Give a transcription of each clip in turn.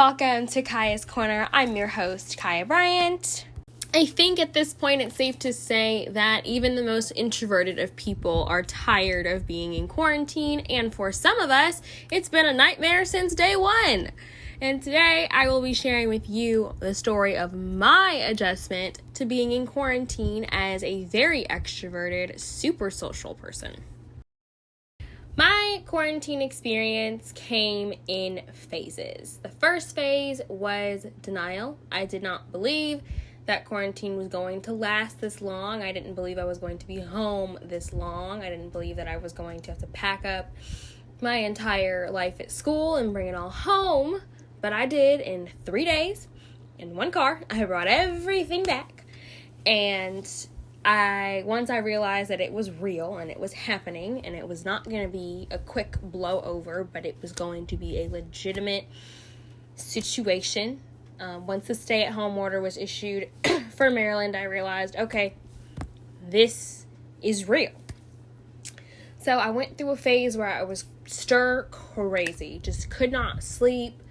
Welcome to Kaya's Corner. I'm your host, Kaya Bryant. I think at this point it's safe to say that even the most introverted of people are tired of being in quarantine, and for some of us, it's been a nightmare since day one. And today I will be sharing with you the story of my adjustment to being in quarantine as a very extroverted, super social person. My quarantine experience came in phases. The first phase was denial. I did not believe that quarantine was going to last this long. I didn't believe I was going to be home this long. I didn't believe that I was going to have to pack up my entire life at school and bring it all home. But I did in 3 days, in one car. I brought everything back. And once I realized that it was real and it was happening and it was not going to be a quick blowover, but it was going to be a legitimate situation. Once the stay-at-home order was issued for Maryland, I realized, okay, this is real. So I went through a phase where I was stir crazy, just could not sleep.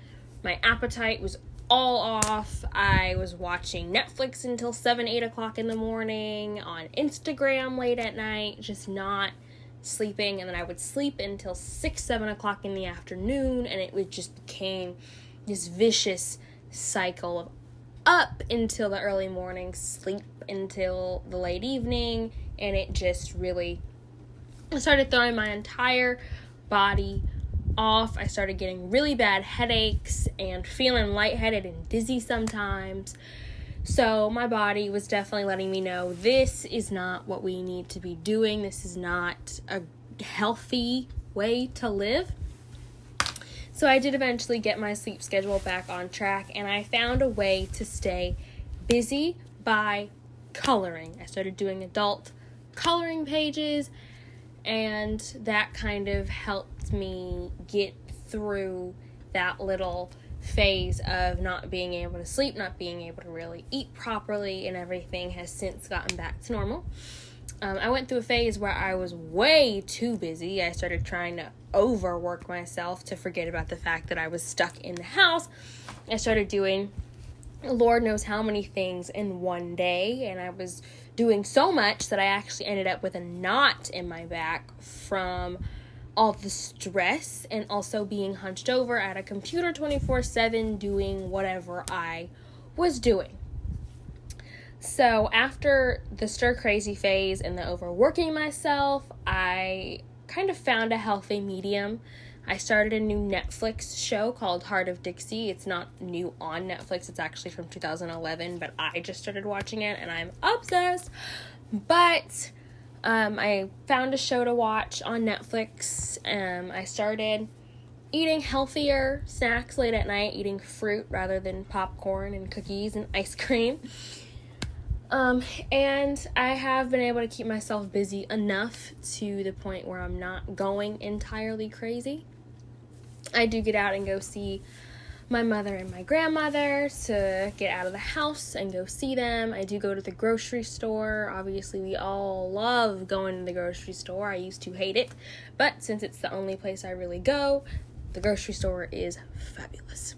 My appetite was all off. I was watching Netflix until 7, 8 o'clock in the morning, on Instagram late at night, just not sleeping. And then I would sleep until 6, 7 o'clock in the afternoon, and it just became this vicious cycle of up until the early morning, sleep until the late evening, and it just really started throwing my entire body off. I started getting really bad headaches and feeling lightheaded and dizzy sometimes. So my body was definitely letting me know this is not what we need to be doing. This is not a healthy way to live. So I did eventually get my sleep schedule back on track, and I found a way to stay busy by coloring. I started doing adult coloring pages, and that kind of helped me get through that little phase of not being able to sleep, not being able to really eat properly, and everything has since gotten back to normal. I went through a phase where I was way too busy. I started trying to overwork myself to forget about the fact that I was stuck in the house. I started doing Lord knows how many things in one day, and I was doing so much that I actually ended up with a knot in my back from all the stress and also being hunched over at a computer 24/7 doing whatever I was doing. So after the stir crazy phase and the overworking myself, I kind of found a healthy medium. I started a new Netflix show called Heart of Dixie. It's not new on Netflix. It's actually from 2011, but I just started watching it and I'm obsessed. But I found a show to watch on Netflix. I started eating healthier snacks late at night, eating fruit rather than popcorn and cookies and ice cream. And I have been able to keep myself busy enough to the point where I'm not going entirely crazy. I do get out and go see my mother and my grandmother to get out of the house and go see them. I do go to the grocery store. Obviously, we all love going to the grocery store. I used to hate it, but since it's the only place I really go, the grocery store is fabulous.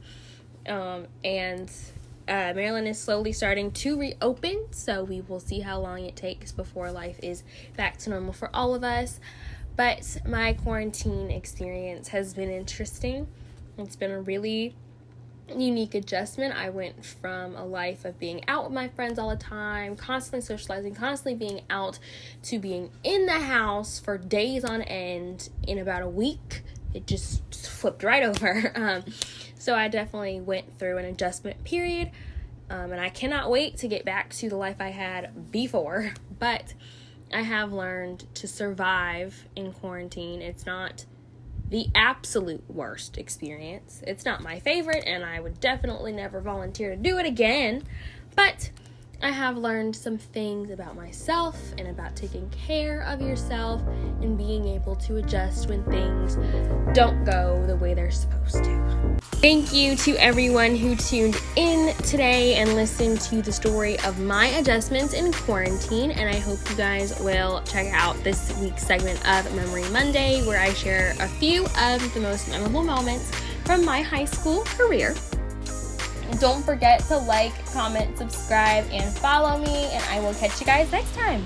Maryland is slowly starting to reopen, so we will see how long it takes before life is back to normal for all of us. But my quarantine experience has been interesting. It's been a really unique adjustment. I went from a life of being out with my friends all the time, constantly socializing, constantly being out, to being in the house for days on end in about a week. It just flipped right over. So I definitely went through an adjustment period, and I cannot wait to get back to the life I had before. But I have learned to survive in quarantine. It's not the absolute worst experience. It's not my favorite, and I would definitely never volunteer to do it again. But I have learned some things about myself and about taking care of yourself and being able to adjust when things don't go the way they're supposed to. Thank you to everyone who tuned in today and listened to the story of my adjustments in quarantine, and I hope you guys will check out this week's segment of Memory Monday, where I share a few of the most memorable moments from my high school career. Don't forget to like, comment, subscribe, and follow me, and I will catch you guys next time.